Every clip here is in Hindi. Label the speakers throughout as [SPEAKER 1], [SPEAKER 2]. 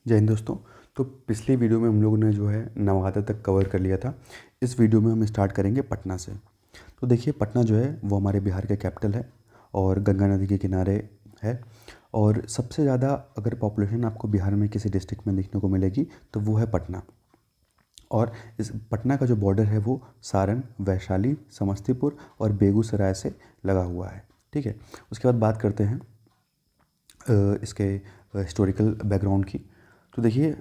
[SPEAKER 1] जय हिंद दोस्तों। तो पिछली वीडियो में हम लोगों ने जो है नवादा तक कवर कर लिया था। इस वीडियो में हम स्टार्ट करेंगे पटना से। तो देखिए पटना जो है वो हमारे बिहार का कैपिटल है और गंगा नदी के किनारे है। और सबसे ज़्यादा अगर पॉपुलेशन आपको बिहार में किसी डिस्ट्रिक्ट में देखने को मिलेगी तो वो है पटना। और इस पटना का जो बॉर्डर है वो सारण, वैशाली, समस्तीपुर और बेगूसराय से लगा हुआ है। ठीक है, उसके बाद बात करते हैं इसके हिस्टोरिकल बैकग्राउंड की। तो देखिए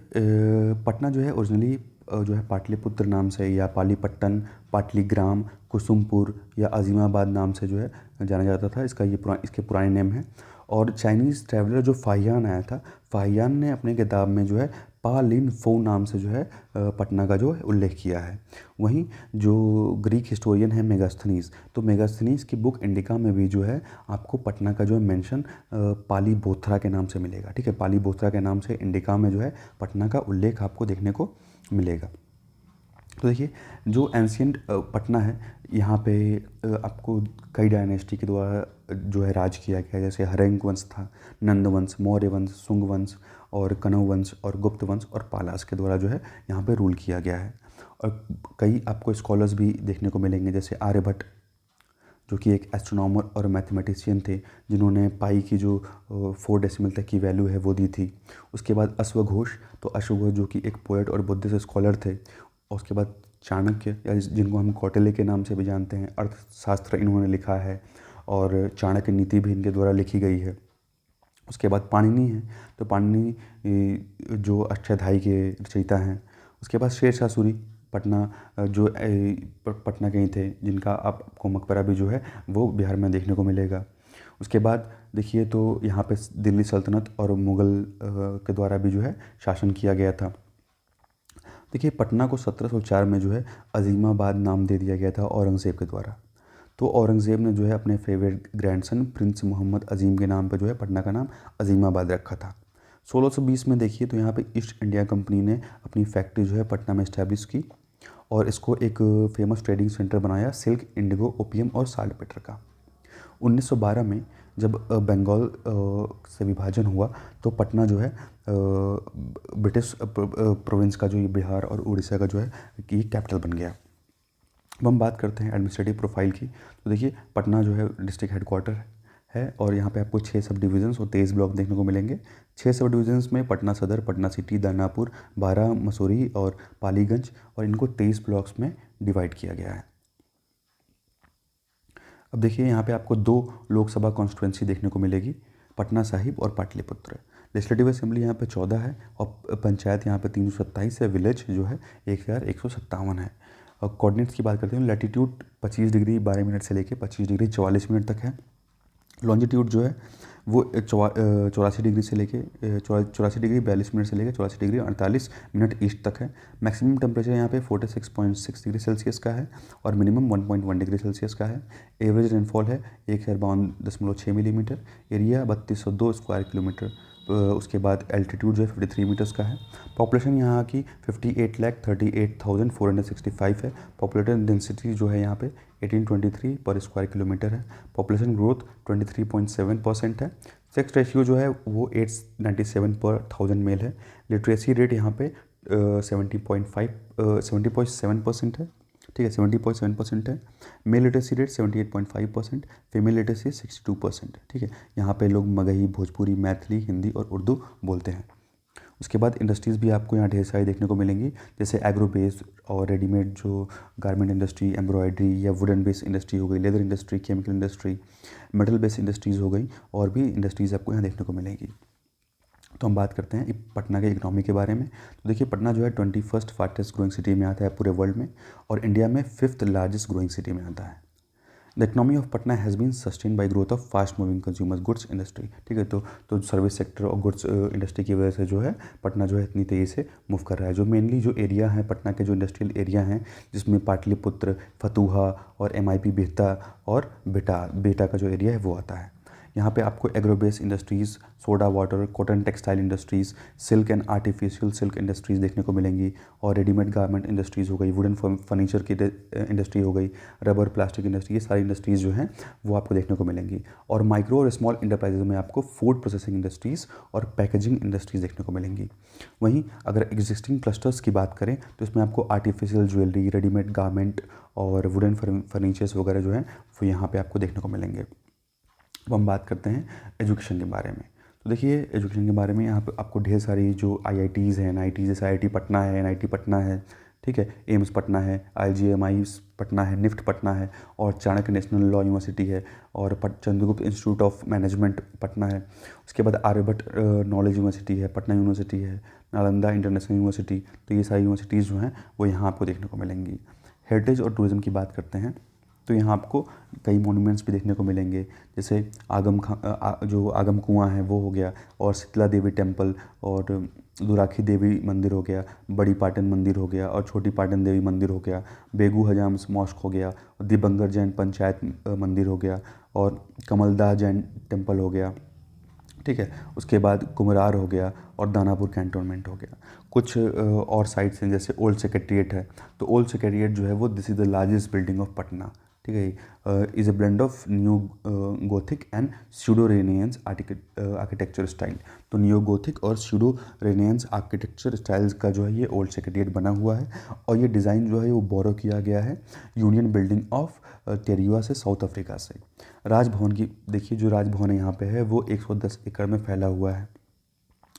[SPEAKER 1] पटना जो है ओरिजिनली जो है पाटलिपुत्र नाम से या पालीपट्टन, पाटलीग्राम, कुसुमपुर या अजीमाबाद नाम से जो है जाना जाता था। इसके पुराने नेम हैं। और चाइनीज़ ट्रैवलर जो फाहियान आया था, फाहियान ने अपने किताब में जो है पा लिन फो नाम से जो है पटना का जो है उल्लेख किया है। वहीं जो ग्रीक हिस्टोरियन है मेगास्थनीज, तो मेगास्थनीज की बुक इंडिका में भी जो है आपको पटना का जो है मेंशन पालीबोथरा के नाम से मिलेगा। ठीक है, पालीबोथरा के नाम से इंडिका में जो है पटना का उल्लेख आपको देखने को मिलेगा। तो देखिए जो एंशियंट पटना है, यहाँ पे आपको कई डायनेस्टी के द्वारा जो है राज किया गया है। जैसे हरेंग वंश था, नंद वंश, मौर्य वंश, सुंग वंश और कनव वंश और गुप्त वंश और पालास के द्वारा जो है यहाँ पे रूल किया गया है। और कई आपको स्कॉलर्स भी देखने को मिलेंगे, जैसे आर्यभट्ट जो कि एक एस्ट्रोनॉमर और मैथमेटिशियन थे, जिन्होंने पाई की जो 4 डेसिमल तक की वैल्यू है वो दी थी। उसके बाद अश्वघोष, तो अश्वघोष जो कि एक पोएट और बुद्धिस्ट स्कॉलर थे। और उसके बाद चाणक्य, या जिनको हम कौटिल्य के नाम से भी जानते हैं, अर्थशास्त्र इन्होंने लिखा है और चाणक्य नीति भी इनके द्वारा लिखी गई है। उसके बाद पाणिनि है, तो पाणिनि जो अष्टाध्यायी के रचयिता हैं। उसके बाद शेरशाह सूरी, पटना जो पटना के ही थे, जिनका आपको मकबरा भी जो है वो बिहार में देखने को मिलेगा। उसके बाद देखिए तो यहाँ पे दिल्ली सल्तनत और मुग़ल के द्वारा भी जो है शासन किया गया था। देखिए पटना को 1704 में जो है अजीमाबाद नाम दे दिया गया था औरंगज़ेब के द्वारा। तो औरंगज़ेब ने जो है अपने फेवरेट ग्रैंडसन प्रिंस मोहम्मद अजीम के नाम पर जो है पटना का नाम अजीमाबाद रखा था। 1620 में देखिए तो यहाँ पे ईस्ट इंडिया कंपनी ने अपनी फैक्ट्री जो है पटना में इस्टेब्लिश की और इसको एक फेमस ट्रेडिंग सेंटर बनाया सिल्क, इंडिगो, ओपियम और साल्ट पेटर का। 1912 में जब बंगाल से विभाजन हुआ तो पटना जो है ब्रिटिश प्रोविंस का जो ये बिहार और उड़ीसा का जो है कि कैपिटल बन गया। अब हम बात करते हैं एडमिनिस्ट्रेटिव प्रोफाइल की। तो देखिए पटना जो है डिस्ट्रिक्ट हेडक्वार्टर है और यहाँ पे आपको 6 सब डिवीज़न्स और 23 ब्लॉक देखने को मिलेंगे। 6 सब डिवीज़न्स में पटना सदर, पटना सिटी, दानापुर, बारह, मसूरी और पालीगंज, और इनको 23 ब्लॉक्स में डिवाइड किया गया है। अब देखिए यहाँ पे आपको 2 लोकसभा कॉन्स्टिट्यूंसी देखने को मिलेगी, पटना साहिब और पाटलिपुत्र। लेजिस्लेटिव असेंबली यहाँ पे 14 है और पंचायत यहाँ पे 327 है। विलेज जो है 1157 है। और कोऑर्डिनेट्स की बात करते हैं, लैटीट्यूड 25 डिग्री 12 मिनट से लेके 25 डिग्री 44 मिनट तक है। लॉन्जिट्यूड जो है वो 84 डिग्री से लेके 84 डिग्री 42 मिनट से लेके 84 डिग्री 48 मिनट ईस्ट तक है। मैक्सिमम टेम्परेचर यहाँ पे 46.6 डिग्री सेल्सियस का है और मिनिमम 1.1 डिग्री सेल्सियस का है। एवरेज रेनफॉल है 1052.6 मिलीमीटर। Area 3202 square kilometre. उसके बाद एल्टीट्यूड जो है 53 मीटर्स का है। पॉपुलेशन यहाँ की 58,38,465 है। पॉपुलेशन डेंसिटी जो है यहाँ पे 1823 पर स्क्वायर किलोमीटर है। पॉपुलेशन ग्रोथ 23.7% है। सेक्स रेशियो जो है वो 897 पर 1000 मेल है। लिटरेसी रेट यहाँ पे 70.7% है। ठीक है, 70.7% है। Mail literacy rate 78.5%, female literacy 62%। ठीक है, यहाँ पे लोग मगही, भोजपुरी, मैथिली, हिंदी और उर्दू बोलते हैं। उसके बाद इंडस्ट्रीज़ भी आपको यहाँ ढेर सारी देखने को मिलेंगी, जैसे एग्रो बेस्ड और रेडीमेड जो गारमेंट इंडस्ट्री, एम्ब्रॉयडरी या वुडन बेस्ड इंडस्ट्री हो गई, leather industry, chemical industry, metal based industries हो गई, और भी इंडस्ट्रीज़ आपको यहाँ देखने को मिलेंगी। तो हम बात करते हैं पटना के इकोनॉमी के बारे में। तो देखिए पटना जो है 21st फास्टेस्ट ग्रोइंग सिटी में आता है पूरे वर्ल्ड में, और इंडिया में 5th लार्जेस्ट ग्रोइंग सिटी में आता है। The economy of Patna has been sustain by growth of fast moving consumers goods industry. ठीक है, तो सर्विस सेक्टर और गुड्स इंडस्ट्री की वजह से जो है पटना जो है इतनी तेज़ी से मूव कर रहा है। जो मेनली जो एरिया है पटना के, जो इंडस्ट्रियल एरिया हैं, जिसमें पाटलिपुत्र, फतुहा और MIP बिहता और बेटा का जो एरिया है वो आता है। यहाँ पे आपको agro base industries, soda water, cotton textile industries, silk and artificial silk industries देखने को मिलेंगी, और रेडीमेड गारमेंट इंडस्ट्रीज़ हो गई, वुडन फर्नीचर की इंडस्ट्री हो गई, रबर प्लास्टिक इंडस्ट्री, ये सारी इंडस्ट्रीज़ जो हैं वो आपको देखने को मिलेंगी। और माइक्रो और स्मॉल इंटरप्राइजेज में आपको फूड प्रोसेसिंग इंडस्ट्रीज़ और पैकेजिंग इंडस्ट्रीज़ देखने को मिलेंगी। वहीं अगर एग्जिस्टिंग क्लस्टर्स की बात करें तो इसमें आपको आर्टिफिशियल ज्वेलरी, रेडीमेड गारमेंट और वुडन फर्नीचर्स वगैरह जो हैं वो यहाँ पे आपको देखने को मिलेंगे। अब हम बात करते हैं एजुकेशन के बारे में। तो देखिए एजुकेशन के बारे में यहाँ पे आपको ढेर सारी जो IITs हैं, NITs, जैसे IIT पटना है, NIT पटना है, ठीक है, एम्स पटना है, IGMI पटना है, निफ्ट पटना है, और चाणक्य नेशनल लॉ यूनिवर्सिटी है, और Chandragupta institute of management Patna है। उसके बाद आर्यभट्ट नॉलेज यूनिवर्सिटी है, पटना यूनिवर्सिटी है, नालंदा इंटरनेशनल यूनिवर्सिटी। तो ये सारी यूनिवर्सिटीज़ जो हैं वो यहाँ आपको देखने को मिलेंगी। हेरिटेज और टूरिज़्म की बात करते हैं तो यहाँ आपको कई मॉन्यूमेंट्स भी देखने को मिलेंगे, जैसे जो आगम कुआं है वो हो गया, और शीतला देवी टेम्पल, और दुराखी देवी मंदिर हो गया, बड़ी पाटन मंदिर हो गया, और छोटी पाटन देवी मंदिर हो गया, बेगू हजाम मॉस्क हो गया, और दिबंगर जैन पंचायत मंदिर हो गया, और कमलदा जैन टेम्पल हो गया, ठीक है। उसके बाद कुमरार हो गया, और दानापुर कैंटोनमेंट हो गया। कुछ और साइट्स हैं जैसे ओल्ड सेक्रेटरीट है। तो ओल्ड सेक्रेटरीट जो है वो this is the largest building of Patna, ठीक है। Is a blend of new gothic and pseudo renaissance architecture style. तो न्यू गोथिक और स्यूडो रेनेंस आर्किटेक्चर स्टाइल्स का जो है ये ओल्ड सेक्रेटरीट बना हुआ है, और ये डिज़ाइन जो है वो बोरो किया गया है यूनियन बिल्डिंग ऑफ टेरिवा से, साउथ अफ्रीका से। राजभवन की देखिए, जो राजभवन है यहाँ पे है वो 110 एकड़ में फैला हुआ है।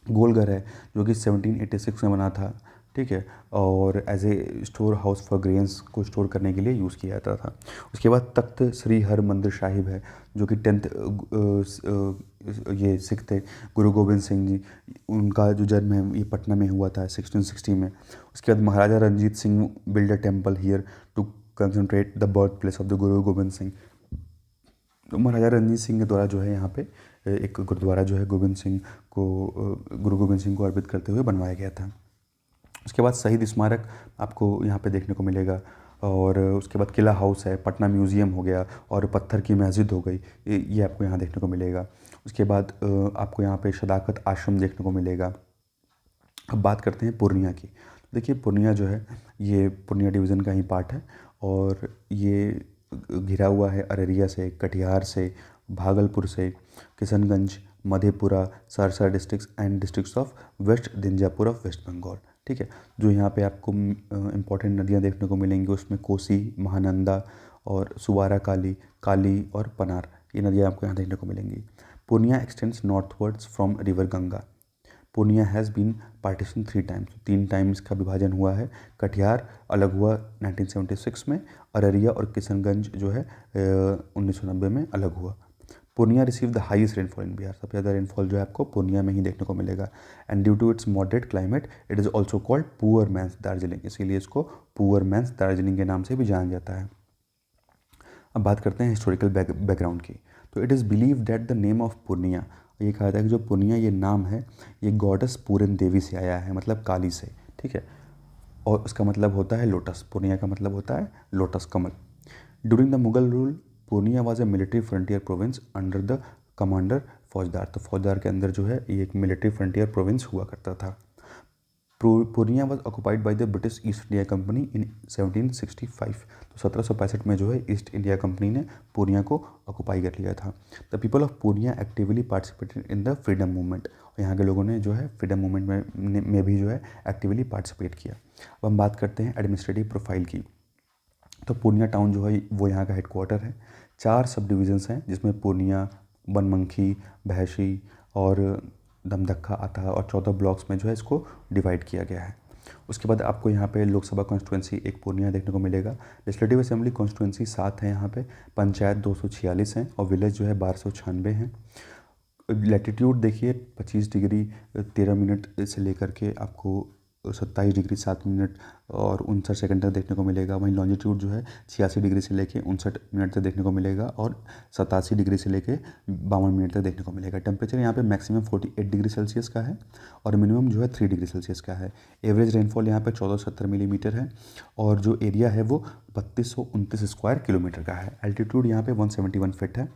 [SPEAKER 1] गोलघर है जो कि 1786 में बना था, ठीक है, और as a store house for grains को स्टोर करने के लिए यूज़ किया जाता था। उसके बाद तख्त श्री हर मंदिर साहिब है, जो कि 10th ये सिख थे गुरु गोबिंद सिंह जी, उनका जो जन्म है ये पटना में हुआ था 1660 में। उसके बाद Maharaja Ranjit Singh build a temple here to concentrate the birth place of the guru Gobind Singh. तो महाराजा रंजीत सिंह के द्वारा जो है यहाँ पे एक गुरुद्वारा जो है गुरु गोबिंद सिंह को अर्पित करते हुए बनवाया गया था। उसके बाद शहीद स्मारक आपको यहाँ पे देखने को मिलेगा, और उसके बाद किला हाउस है, पटना म्यूज़ियम हो गया, और पत्थर की मस्जिद हो गई, ये आपको यहाँ देखने को मिलेगा। उसके बाद आपको यहाँ पे सदाकत आश्रम देखने को मिलेगा। अब बात करते हैं पूर्णिया की। देखिए पूर्णिया जो है ये पूर्णिया डिवीज़न का ही पार्ट है, और ये घिरा हुआ है अररिया से, कटिहार से, भागलपुर से, Kishanganj, Madhepura, Saharsa districts and districts of West Dinajpur of West Bengal, ठीक है। जो यहाँ पे आपको इम्पॉर्टेंट नदियाँ देखने को मिलेंगी उसमें कोसी, महानंदा, और सुवारा काली, काली और पनार, ये नदियाँ आपको यहाँ देखने को मिलेंगी। Purnia extends northwards from river Ganga. Purnia has been partition 3 times, 3 times का विभाजन हुआ है। कटिहार अलग हुआ 1976 में, अररिया और किशनगंज जो है 1990 में अलग हुआ। Purnia receive the highest rainfall in Bihar, सबसे ज़्यादा रेनफॉल जो है आपको पूर्णिया में ही देखने को मिलेगा। And due to its moderate climate it is also called poor man's Darjeeling, इसीलिए इसको पुअर मैंस दार्जिलिंग के नाम से भी जाना जाता है। अब बात करते हैं हिस्टोरिकल बैकग्राउंड की। तो it is believe that the name of Purnia, ये कहा जाता है कि जो पूर्णिया ये नाम है ये गॉडेस पूरन देवी से आया है, मतलब काली से, ठीक है, और उसका मतलब होता है लोटस। पूर्णिया का मतलब होता है lotus, Kamal. During the Mughal rule Purnia was a military frontier province under the commander फौजदार। तो फौजदार के अंदर जो है ये एक मिलिट्री फ्रंटियर प्रोविंस हुआ करता था। Purnia was occupied by the British east India company इन 1765। तो 1765 में जो है ईस्ट इंडिया कंपनी ने पूर्णिया को ऑक्यूपाई कर लिया था। The people of Purnia actively participated in the freedom movement, और यहाँ के लोगों ने जो है फ्रीडम मूवमेंट में भी जो है एक्टिवली पार्टिसिपेट किया। अब हम बात करते हैं एडमिनिस्ट्रेटिव प्रोफाइल की। तो पूर्णिया टाउन जो है वो यहाँ का हेडक्वार्टर है। 4 सब डिविजन्स हैं जिसमें पूर्णिया, बनमनखी, भैंसी और दमदक्खा आता है, और 14 ब्लॉक्स में जो है इसको डिवाइड किया गया है। उसके बाद आपको यहाँ पे लोकसभा कॉन्स्टिट्यूंसी एक पूर्णिया देखने को मिलेगा। लेजिस्लेटिव असेंबली कॉन्स्टिट्यूंसी 7 है यहाँ पे, पंचायत 246 हैं, और विलेज जो है 1296 हैं। लैटिट्यूड देखिए 25 डिग्री 13 मिनट से लेकर के आपको 27 डिग्री 7 मिनट और 59 सेकंड तक देखने को मिलेगा। वहीं लॉन्जिट्यूड जो है 86 डिग्री से लेके 59 मिनट तक देखने को मिलेगा, और 87 डिग्री से लेके 52 मिनट तक देखने को मिलेगा। टेम्परेचर यहाँ पे मैक्सिमम 48 डिग्री सेल्सियस का है, और मिनिमम जो है 3 डिग्री सेल्सियस का है। एवरेज रेनफॉल यहाँ पे 1470 मिलीमीटर है, और जो एरिया है वो 3229 स्क्वायर किलोमीटर का है। एल्टीट्यूड यहाँ पे 171 फीट है।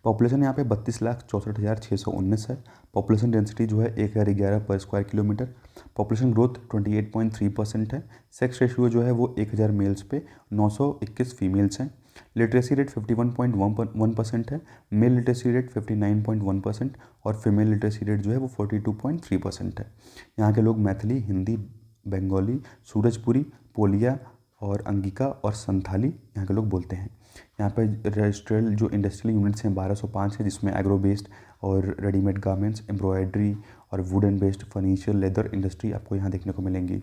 [SPEAKER 1] पॉपुलेशन यहाँ पे 32,64,619 है। पॉपुलेशन डेंसिटी जो है 1011 पर स्क्वायर किलोमीटर। पॉपुलेशन ग्रोथ 28.3% है। सेक्स रेशियो जो है वो 1000 मेल्स पे 921 फीमेल्स हैं। लिटरेसी रेट 51.1% है। मेल लिटरेसी रेट 59.1% और फीमेल लिटरेसी रेट जो है वो 42.3% है। यहाँ के लोग मैथिली, हिंदी, बंगाली, सूरजपुरी, पोलिया और अंगिका और संथाली यहाँ के लोग बोलते हैं। यहाँ पे रजिस्ट्रियल जो इंडस्ट्रियल यूनिट्स हैं 1205 है, जिसमें एग्रो बेस्ड और रेडीमेड गारमेंट्स, एम्ब्रॉयडरी और wooden based furniture, leather industry आपको यहाँ देखने को मिलेंगी।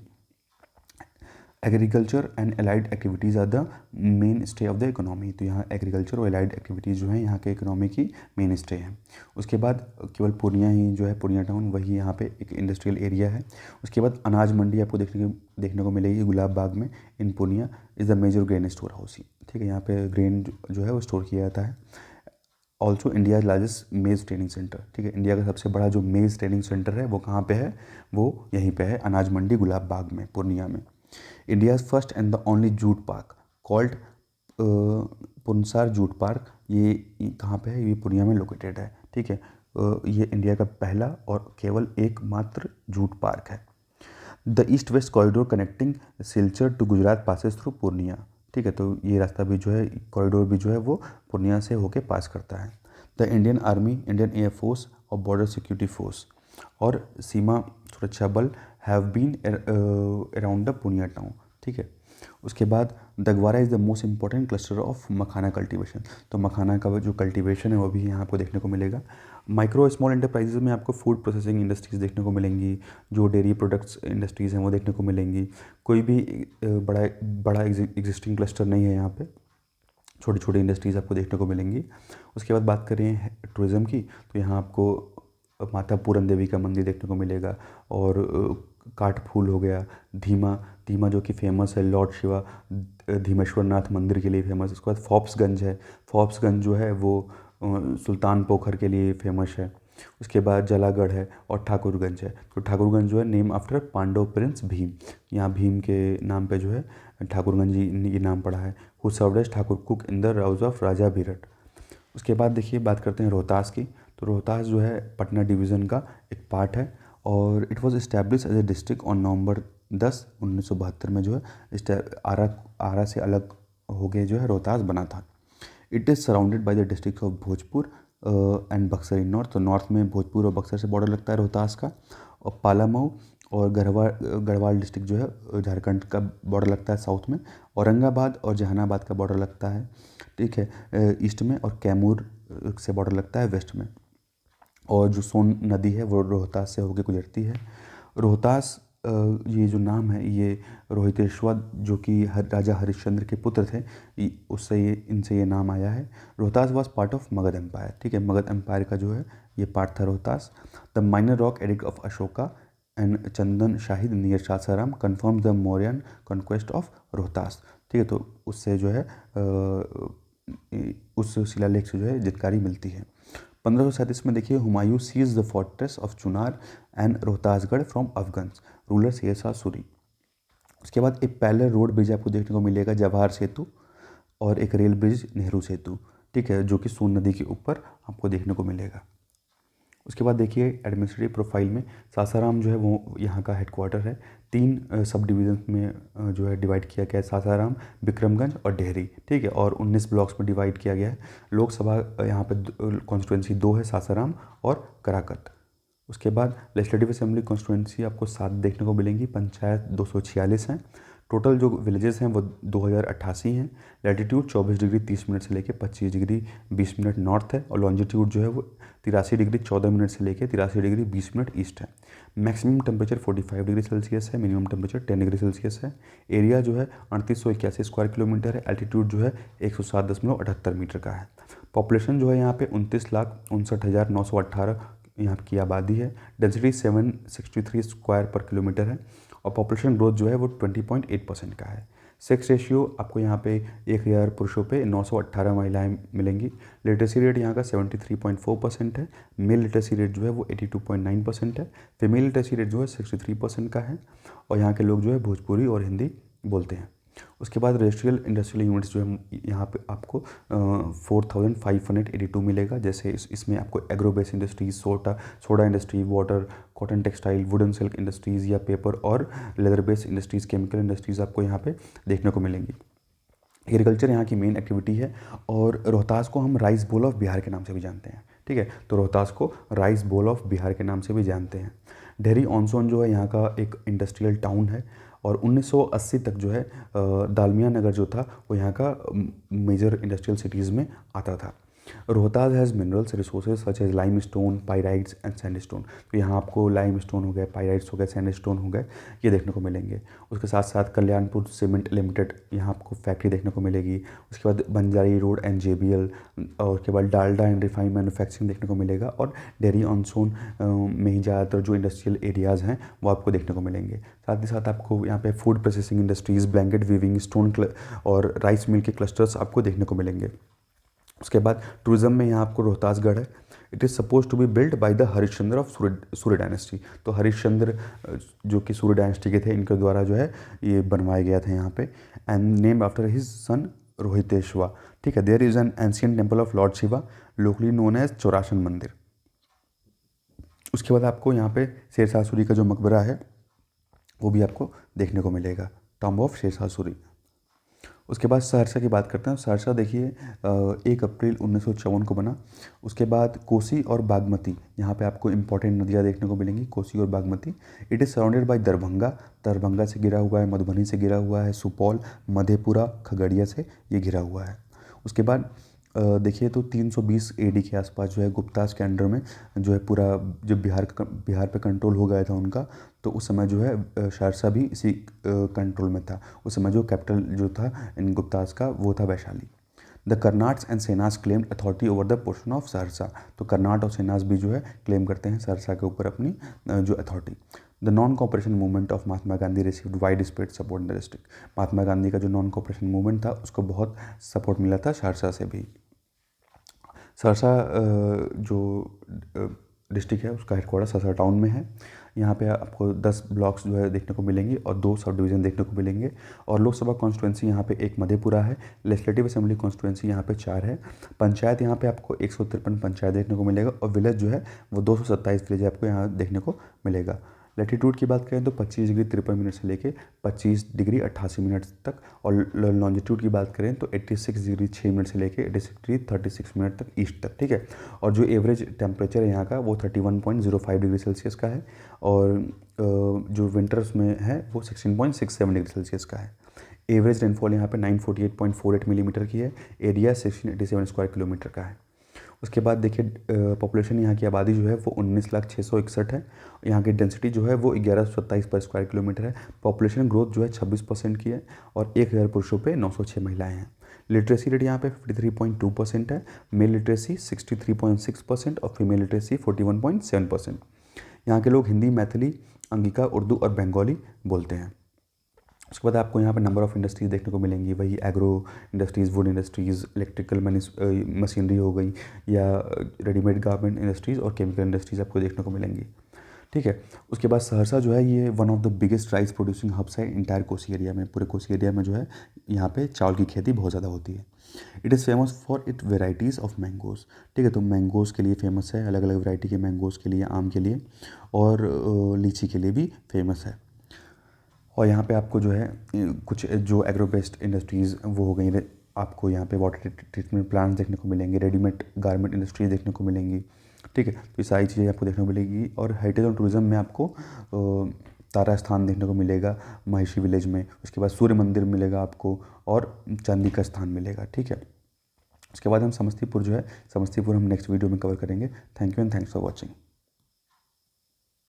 [SPEAKER 1] Agriculture and allied activities are the main stay of the economy. तो यहाँ एग्रीकल्चर और एलाइड एक्टिविटीज़ जो है यहाँ के इकोनॉमी की मेन स्टे हैं। उसके बाद केवल पूर्णिया ही जो है, पूर्णिया टाउन वही यहाँ पे एक इंडस्ट्रियल एरिया है। उसके बाद अनाज मंडी आपको देखने को मिलेगी गुलाब बाग में in Purnia. Is the major grain store house. ठीक है, यहाँ पे ग्रेन जो है वो स्टोर किया जाता है। ऑल्सो इंडिया लार्जेस्ट मेज़ ट्रेनिंग सेंटर। ठीक है, इंडिया का सबसे बड़ा जो मेज़ ट्रेनिंग सेंटर है वो कहाँ पे है, वो यहीं पे है, अनाज मंडी गुलाब बाग में, पूर्णिया में। India's first and the only jute park called Punasar jute park, ये कहाँ पे है, ये पूर्णिया में लोकेटेड है। ठीक है, ये इंडिया का पहला और केवल एकमात्र जूट पार्क है। The east west corridor connecting Silchar to Gujarat passes through Purnia. ठीक है, तो ये रास्ता भी जो है, कॉरिडोर भी जो है वो पूर्णिया से होके पास करता है। The Indian Army, Indian Air Force और बॉर्डर सिक्योरिटी फोर्स और Seema Suraksha Bal have been around the Purnia town. ठीक है, उसके बाद Dagwara is the most important cluster of makhana cultivation. तो मखाना का जो कल्टीवेशन है वो भी यहाँ आपको देखने को मिलेगा। माइक्रो स्मॉल एंटरप्राइजेज में आपको फूड प्रोसेसिंग इंडस्ट्रीज़ देखने को मिलेंगी, जो डेयरी प्रोडक्ट्स इंडस्ट्रीज़ हैं वो देखने को मिलेंगी। कोई भी बड़ा एग्जिस्टिंग क्लस्टर नहीं है यहाँ पे, छोटी छोटी इंडस्ट्रीज़ आपको देखने को मिलेंगी। उसके बाद बात करें टूरिज़्म की, तो यहाँ आपको माता पूरन देवी का मंदिर देखने को मिलेगा और काठफूल हो गया, धीमा जो कि फेमस है लॉर्ड शिवा धीमेश्वर नाथ मंदिर के लिए फेमस है। उसके बाद फोर्ब्सगंज है, फोर्ब्सगंज जो है वो सुल्तान पोखर के लिए फेमस है। उसके बाद जलागढ़ है और ठाकुरगंज है। तो ठाकुरगंज जो है name after Pandav prince Bhim, यहाँ भीम के नाम पे जो है ठाकुरगंज ये नाम पड़ा है। Who served as Thakur cook in the house of Raja Birat. उसके बाद देखिए बात करते हैं रोहतास की। तो रोहतास जो है पटना डिवीज़न का एक पार्ट है और it was establish as a district on November 10, 1972 में जो है आरा से अलग हो गए जो है रोहतास बना था। It is surrounded by the district of Bhojpur and Buxar in north. तो नॉर्थ में भोजपुर और बक्सर से बॉर्डर लगता है रोहतास का, और पालामऊ और गढ़वाल डिस्ट्रिक्ट जो है झारखंड का बॉर्डर लगता है साउथ में। औरंगाबाद और जहानाबाद का बॉर्डर लगता है, ठीक है, ईस्ट में, और कैमूर से बॉर्डर लगता है वेस्ट में। और जो सोन नदी है वो रोहतास से होकर गुजरती है। रोहतास ये जो नाम है ये रोहितेश्वर जो कि राजा हरिश्चंद्र के पुत्र थे, उससे इनसे ये नाम आया है। Rohtas was part of Magadh empire. ठीक है, मगध एम्पायर का जो है ये पार्ट था Rohtas. The minor rock edict of Ashoka and Chandan Shahid near Sasaram confirm the Mauryan conquest of Rohtas. ठीक है, तो उससे जो है उस शिलालेख से जो है जानकारी मिलती है। 1537 में देखिए Humayun seize the fortress of Chunar and Rohtasgarh from Afghans ruler Sher Shah Suri. उसके बाद एक पैरेलल रोड ब्रिज आपको देखने को मिलेगा, जवाहर सेतु, और एक रेल ब्रिज नेहरू सेतु। ठीक है, जो कि सोन नदी के ऊपर आपको देखने को मिलेगा। उसके बाद देखिए एडमिनिस्ट्रेटिव प्रोफाइल में सासाराम जो है वो यहाँ का हेडक्वार्टर है। 3 सब डिवीज़न में जो है डिवाइड किया गया है, सासाराम, विक्रमगंज और डेहरी। ठीक है, और 19 ब्लॉक्स में डिवाइड किया गया है। लोकसभा यहाँ पे कॉन्स्टिट्यूंसी 2 है, सासाराम और कराकत। उसके बाद लेजिस्लेटिव असेंबली कॉन्स्टिट्यूंसी आपको 7 देखने को मिलेंगी, पंचायत 246 हैं। टोटल जो विलेजेस हैं वो 2088 हैं। लैटिट्यूड 24 डिग्री 30 मिनट से लेकर 25 डिग्री 20 मिनट नॉर्थ है, और लॉन्जिट्यूड जो है वो 83 डिग्री 14 मिनट से लेकर 83 डिग्री 20 मिनट ईस्ट है। मैक्सिमम टेम्परेचर 45 डिग्री सेल्सियस है, मिनिमम टेम्परेचर 10 डिग्री सेल्सियस है। एरिया जो है 3881 स्क्वायर किलोमीटर है। एल्टीट्यूड जो है 107.78 मीटर का है। पॉपुलेशन जो है यहाँ पे 29,59,918 यहाँ की आबादी है। डेंसिटी 763 स्क्वायर पर किलोमीटर है, और पॉपुलेशन ग्रोथ जो है वो 20.8% का है। सेक्स रेशियो आपको यहाँ पे 1000 पुरुषों पे 918 महिलाएं मिलेंगी। लिटरेसी रेट यहाँ का 73.4% है। मेल लिटरेसी रेट जो है वो 82.9% है। फीमेल लिटरेसी रेट जो है 63% का है, और यहाँ के लोग जो है भोजपुरी और हिंदी बोलते हैं। उसके बाद रेजिस्ट्रियल इंडस्ट्रियल यूनिट्स जो है यहाँ पे आपको 4582 मिलेगा। जैसे इसमें आपको agro base industries, soda industry, water, cotton textile, wooden silk industries या पेपर और leather base industries, chemical industries आपको यहाँ पे देखने को मिलेंगी। एग्रीकल्चर यहाँ की मेन एक्टिविटी है। और रोहतास को हम राइस बोल ऑफ बिहार के नाम से भी जानते हैं, ठीक है। तो रोहतास को राइस बोल ऑफ बिहार के नाम से भी जानते हैं। डेहरी ऑन सोन जो है यहाँ का एक इंडस्ट्रियल टाउन है। और 1980 तक जो है दालमिया नगर जो था वो यहाँ का मेजर इंडस्ट्रियल सिटीज़ में आता था। Rohtas has minerals resources such as lime stone, pyrites and sandstone. तो यहाँ आपको लाइम स्टोन हो गए, पायराइट्स हो गए, सैंडस्टोन हो गए, ये देखने को मिलेंगे। उसके साथ साथ कल्याणपुर सीमेंट लिमिटेड यहाँ आपको फैक्ट्री देखने को मिलेगी। उसके बाद बंजारी रोड एंड JBL, और उसके बाद डालडा एंड रिफाइन मैन्युफैक्चरिंग देखने को मिलेगा। और डेयरी ऑन सोन में ही ज़्यादातर जो इंडस्ट्रियल एरियाज़ हैं वो आपको देखने को मिलेंगे। साथ ही साथ आपको यहाँ पे food processing industries, blanket weaving, stone और राइस मिल के क्लस्टर्स आपको देखने को मिलेंगे। उसके बाद टूरिज्म में यहाँ आपको रोहतासगढ़ है। It is suppose to be build by the Harishchandra of Surya dynasty. तो हरिश्चंद्र जो कि सूर्य डायनेस्टी के थे, इनके द्वारा जो है ये बनवाया गया था यहाँ पे। And name after his son Rohiteshwar, ठीक है। There is an ancient temple of lord Shiva locally known as Chaurasan mandir. उसके बाद आपको यहाँ पे शेरशाह सूरी का जो मकबरा है वो भी आपको देखने को मिलेगा, टॉम्ब ऑफ शेरशाह सूरी। उसके बाद सहरसा की बात करते हैं। सहरसा देखिए 1 अप्रैल 1954 को बना। उसके बाद कोसी और बागमती, यहाँ पे आपको इंपॉर्टेंट नदियाँ देखने को मिलेंगी, कोसी और Bagmati. It is surrounded by Darbhanga, Darbhanga से घिरा हुआ है, मधुबनी से घिरा हुआ है, सुपौल, मधेपुरा, खगड़िया से ये घिरा हुआ है। उसके बाद देखिए तो 320 AD के आसपास जो है गुप्ताज के अंडर में जो है पूरा जब बिहार पे कंट्रोल हो गया था उनका, तो उस समय जो है सहरसा भी इसी कंट्रोल में था। उस समय जो कैपिटल जो था इन गुप्ताज का वो था Vaishali. The Karnats and Senas claimed authority over the portion of Saharsa. तो कर्नाट और सेनास भी जो है क्लेम करते हैं सहरसा के ऊपर अपनी जो authority. The non cooperation movement of Mahatma Gandhi received wide spread support in the district. Mahatma Gandhi का जो नॉन कॉपरेशन मूवमेंट था उसको बहुत सपोर्ट मिला था सहरसा से भी। सहरसा जो डिस्ट्रिक्ट है उसका हेडक्वार्टर सहरसा टाउन में है। यहाँ पे आपको 10 ब्लॉक्स जो है देखने को मिलेंगे और 2 सब डिवीज़न देखने को मिलेंगे। और लोकसभा कॉन्स्टिट्यूंसी यहाँ पे 1 मधेपुरा है। लेजिस्लेटिव असेंबली कॉन्स्टिट्यूंसी यहाँ पे 4 है। पंचायत यहाँ पे आपको 153 पंचायत देखने को मिलेगा। और विलेज जो है वो 227 विलेज आपको यहाँ देखने को मिलेगा। लैटिट्यूड की बात करें तो 25 डिग्री 53 मिनट से लेके 25 डिग्री 88 मिनट तक। और लॉन्जिट्यूड की बात करें तो 86 डिग्री 6 मिनट से लेके 86 डिग्री 36 मिनट तक ईस्ट तक, ठीक है। और जो एवरेज टेम्परेचर है यहाँ का वो 31.05 डिग्री सेल्सियस का है। और जो विंटर्स में है वो 16.67 डिग्री सेल्सियस का है। एवरेज रेनफॉल यहाँ पे 948.48 मिलीमीटर की है। एरिया 1687 स्क्वायर किलोमीटर का है। उसके बाद देखिए पॉपुलेशन यहाँ की आबादी जो है वो 19,661 है। यहाँ की डेंसिटी जो है वो 1127 पर स्क्वायर किलोमीटर है। पॉपुलेशन ग्रोथ जो है 26% की है। और 1000 पुरुषों पे 906 महिलाएं हैं। लिटरेसी रेट यहाँ पे 53.2% है। मेल लिटरेसी 63.6% और फीमेल लिटरेसी 41.7%। यहाँ के लोग हिंदी, मैथिली, अंगिका, उर्दू और बंगाली बोलते हैं। उसके बाद आपको यहाँ पे नंबर ऑफ़ इंडस्ट्रीज़ देखने को मिलेंगी, वही agro industries, would industries, electrical machinery हो गई, या रेडीमेड गारमेंट इंडस्ट्रीज़ और केमिकल इंडस्ट्रीज़ आपको देखने को मिलेंगी, ठीक है। उसके बाद सहरसा जो है ये one of the biggest rice producing hubs है इंटायर कोसी एरिया में। पूरे कोसी एरिया में जो है यहाँ पे चावल की खेती बहुत ज़्यादा होती है। It is famous for it varieties of mangoes, ठीक है। तो मैंगोज़ के लिए फेमस है, अलग अलग वैरायटी के मैंगोज़ के लिए, आम के लिए और लीची के लिए भी फेमस है। और यहाँ पे आपको जो है कुछ जो एग्रो बेस्ड इंडस्ट्रीज़ वो हो गई, आपको यहाँ पे वाटर ट्रीटमेंट प्लांट्स देखने को मिलेंगे, रेडीमेड गारमेंट इंडस्ट्रीज देखने को मिलेंगी, ठीक है। तो ये सारी चीज़ें आपको देखने को मिलेगी। और हेरिटेज और टूरिज़्म में आपको तारा स्थान देखने को मिलेगा महिषी विलेज में। उसके बाद सूर्य मंदिर मिलेगा आपको और चांदी का स्थान मिलेगा, ठीक है। उसके बाद हम समस्तीपुर जो है, समस्तीपुर हम नेक्स्ट वीडियो में कवर करेंगे। Thank you and thanks for watching.